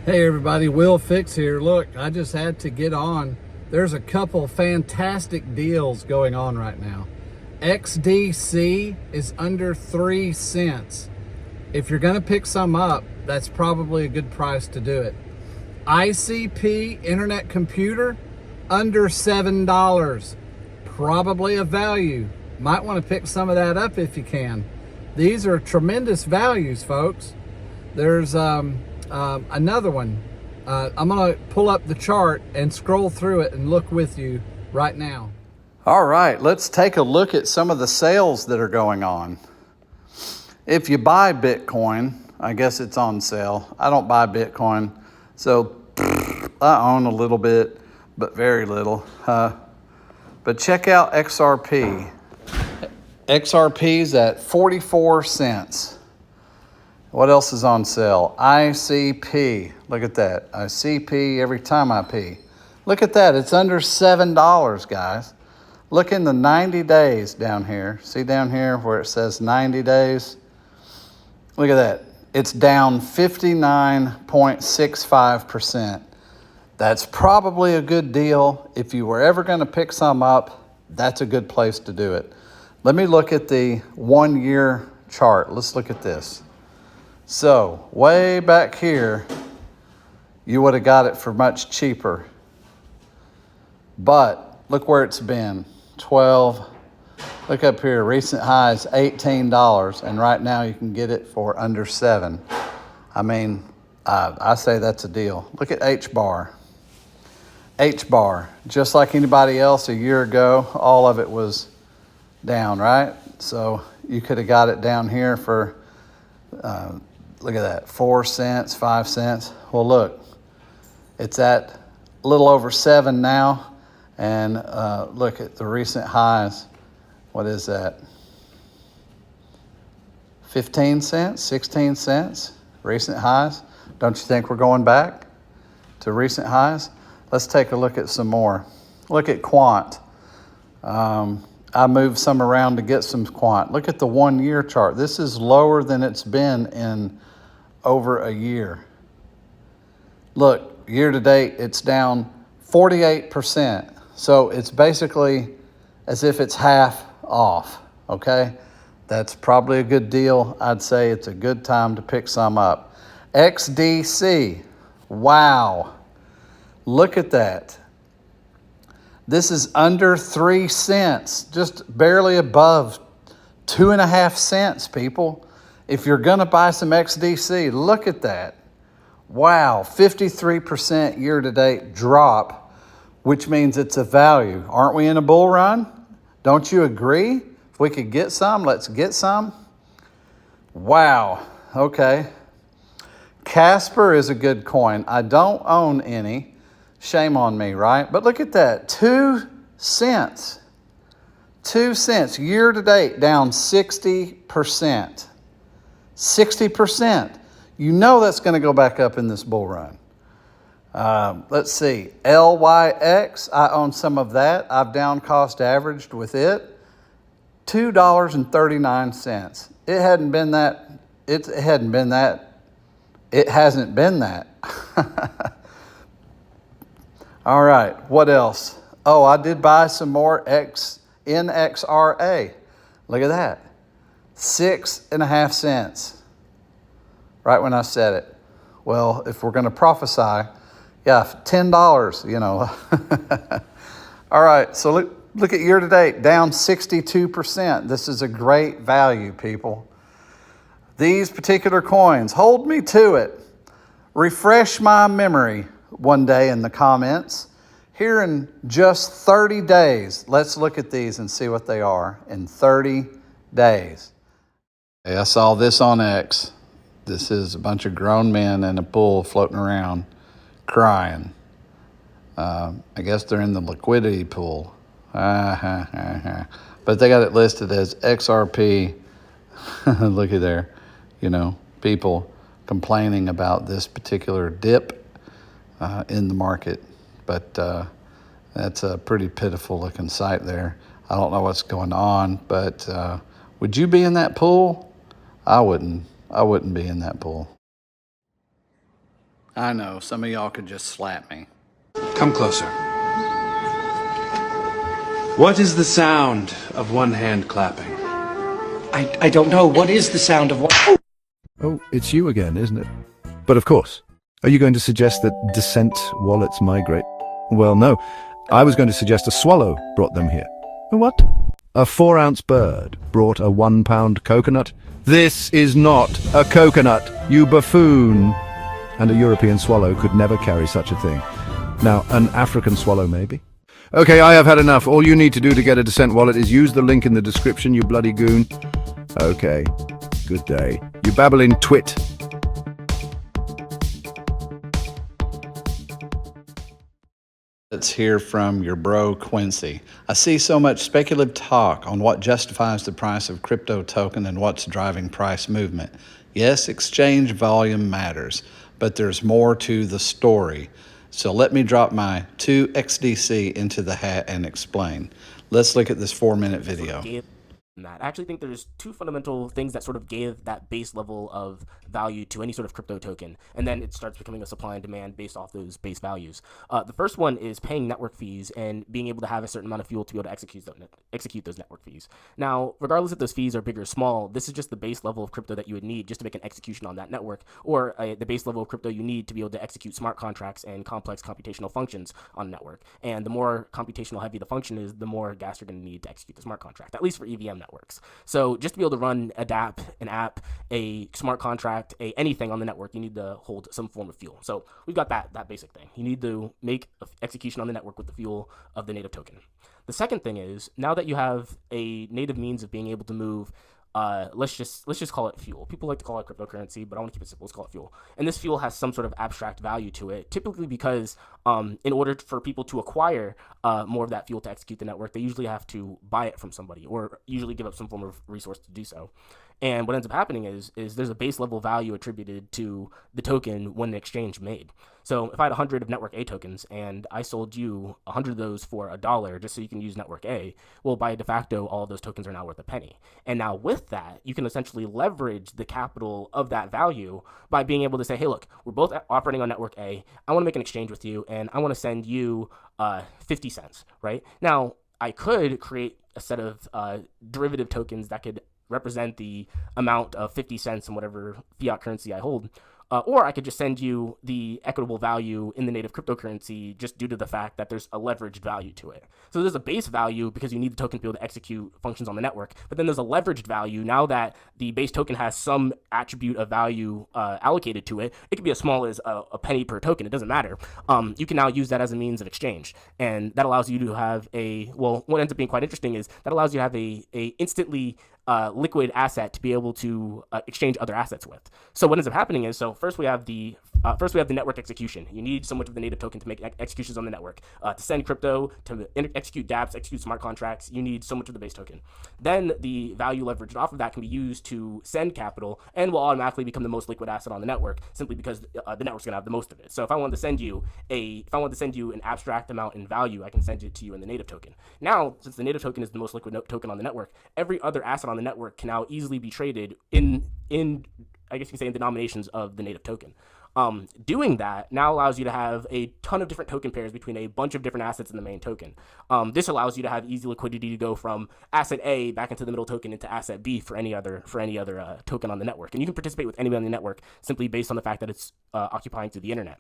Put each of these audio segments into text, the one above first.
Hey everybody, Will Fix here. Look, I just had to get on. There's a couple fantastic deals going on right now. XDC is under 3 cents. If you're gonna pick some up, that's probably a good price to do it. ICP, Internet Computer, under $7. Probably a value. Might wanna pick some of that up if you can. These are tremendous values, folks. There's another one. I'm gonna pull up the chart and scroll through it and look with you right now. All right, let's take a look at some of the sales that are going on. If you buy Bitcoin, I guess it's on sale. I don't buy Bitcoin, so I own a little bit, but very little. But check out XRP. XRP's at 44 cents. What else is on sale? ICP. Look at that. ICP every time I pee. Look at that. It's under $7, guys. Look in the 90 days down here. See down here where it says 90 days? Look at that. It's down 59.65%. That's probably a good deal. If you were ever going to pick some up, that's a good place to do it. Let me look at the 1 year chart. Let's look at this. So way back here, you would have got it for much cheaper. But look where it's been, 12. Look up here, recent highs, $18. And right now you can get it for under 7. I mean, I say that's a deal. Look at H-bar. H-bar, just like anybody else a year ago, all of it was down, right? So you could have got it down here for, look at that, 4 cents, 5 cents. Well, look, it's at a little over 7 now. And look at the recent highs. What is that? 15 cents, 16 cents, recent highs. Don't you think we're going back to recent highs? Let's take a look at some more. Look at Quant. I moved some around to get some Quant. Look at the 1 year chart. This is lower than it's been in over a year. Look, year to date, it's down 48%. So it's basically as if it's half off, okay? That's probably a good deal. I'd say it's a good time to pick some up. XDC, wow. Look at that. This is under 3 cents, just barely above 2.5 cents, people. If you're gonna buy some XDC, look at that. Wow, 53% year-to-date drop, which means it's a value. Aren't we in a bull run? Don't you agree? If we could get some, let's get some. Wow, okay. Casper is a good coin. I don't own any. Shame on me, right? But look at that, 2 cents. 2 cents, year to date, down 60%. 60%. You know that's gonna go back up in this bull run. Let's see, LYX, I own some of that. I've down cost averaged with it, $2.39. It hasn't been that. All right, what else? Oh, I did buy some more NXRA. Look at that, 6.5 cents. Right when I said it. Well, if we're gonna prophesy, yeah, $10, you know. All right, so look at year to date, down 62%. This is a great value, people. These particular coins, hold me to it. Refresh my memory one day in the comments. Here in just 30 days, let's look at these and see what they are in 30 days. Hey, I saw this on X. This is a bunch of grown men in a pool floating around crying. I guess they're in the liquidity pool. But they got it listed as XRP. Looky there, you know, people complaining about this particular dip in the market. But that's a pretty pitiful looking sight there. I don't know what's going on, but would you be in that pool? I wouldn't be in that pool. I know, some of y'all could just slap me. Come closer. What is the sound of one hand clapping? I don't know. What is the sound of what? Oh, it's you again, isn't it? But of course. Are you going to suggest that descent wallets migrate? Well, no. I was going to suggest a swallow brought them here. A what? A 4-ounce bird brought a 1-pound coconut? This is not a coconut, you buffoon! And a European swallow could never carry such a thing. Now, an African swallow maybe? Okay, I have had enough. All you need to do to get a Descent wallet is use the link in the description, you bloody goon. Okay, good day. You babbling twit. Let's hear from your bro Quincy. I see so much speculative talk on what justifies the price of crypto token and what's driving price movement. Yes, exchange volume matters, but there's more to the story. So let me drop my 2 XDC into the hat and explain. Let's look at this 4-minute video. I actually think there's two fundamental things that sort of gave that base level of value to any sort of crypto token, and then it starts becoming a supply and demand based off those base values. The first one is paying network fees and being able to have a certain amount of fuel to be able to execute those network fees. Now, regardless if those fees are big or small, this is just the base level of crypto that you would need just to make an execution on that network, or the base level of crypto you need to be able to execute smart contracts and complex computational functions on a network. And the more computational heavy the function is, the more gas you're going to need to execute the smart contract, at least for EVM networks. So just to be able to run a DApp, an app, a smart contract, anything on the network, you need to hold some form of fuel. So we've got that basic thing. You need to make execution on the network with the fuel of the native token. The second thing is, now that you have a native means of being able to move, let's just call it fuel. People like to call it cryptocurrency, but I want to keep it simple. Let's call it fuel. And this fuel has some sort of abstract value to it, typically because in order for people to acquire more of that fuel to execute the network, they usually have to buy it from somebody, or usually give up some form of resource to do so. And what ends up happening is there's a base level value attributed to the token when an exchange made. So if I had 100 of network A tokens and I sold you 100 of those for $1 just so you can use network A, well, by de facto, all of those tokens are now worth a penny. And now with that, you can essentially leverage the capital of that value by being able to say, hey, look, we're both operating on network A. I want to make an exchange with you, and I want to send you 50 cents, right? Now, I could create a set of derivative tokens that could represent the amount of 50 cents in whatever fiat currency I hold. Or I could just send you the equitable value in the native cryptocurrency just due to the fact that there's a leveraged value to it. So there's a base value because you need the token to be able to execute functions on the network, but then there's a leveraged value. Now that the base token has some attribute of value allocated to it, it could be as small as a penny per token, it doesn't matter. You can now use that as a means of exchange. And that allows you to have what ends up being quite interesting is that allows you to have a instantly liquid asset to be able to exchange other assets with. So what ends up happening is, first we have the network execution. You need so much of the native token to make executions on the network. To send crypto, to execute dApps, execute smart contracts, you need so much of the base token. Then the value leveraged off of that can be used to send capital and will automatically become the most liquid asset on the network, simply because the network's going to have the most of it. So if I wanted to send you an abstract amount in value, I can send it to you in the native token. Now, since the native token is the most liquid token on the network, every other asset on the network can now easily be traded in I guess you can say in denominations of the native token. Doing that now allows you to have a ton of different token pairs between a bunch of different assets in the main token. This allows you to have easy liquidity to go from asset A back into the middle token into asset B for any other token on the network. And you can participate with anybody on the network simply based on the fact that it's occupying through the internet.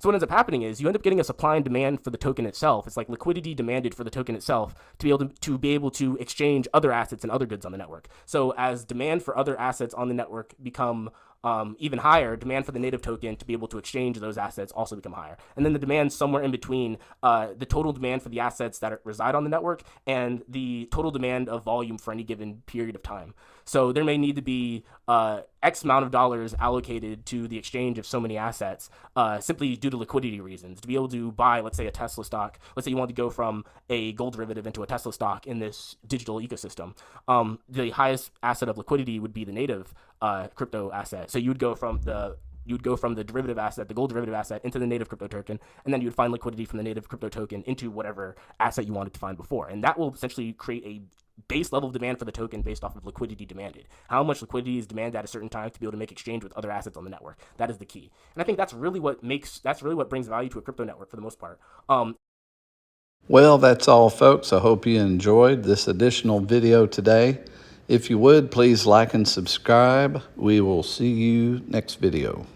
So what ends up happening is you end up getting a supply and demand for the token itself. It's like liquidity demanded for the token itself to be able to exchange other assets and other goods on the network. So as demand for other assets on the network become even higher, demand for the native token to be able to exchange those assets also become higher. And then the demand somewhere in between the total demand for the assets that reside on the network and the total demand of volume for any given period of time. So there may need to be X amount of dollars allocated to the exchange of so many assets simply due to liquidity reasons. To be able to buy, let's say, a Tesla stock, let's say you want to go from a gold derivative into a Tesla stock in this digital ecosystem, the highest asset of liquidity would be the native crypto asset. So you would go from the derivative asset, the gold derivative asset, into the native crypto token, and then you would find liquidity from the native crypto token into whatever asset you wanted to find before. And that will essentially create a base level of demand for the token based off of liquidity demanded. How much liquidity is demanded at a certain time to be able to make exchange with other assets on the network. That is the key. And I think that's really what brings value to a crypto network for the most part. Well, that's all, folks. I hope you enjoyed this additional video today. If you would, please like and subscribe. We will see you next video.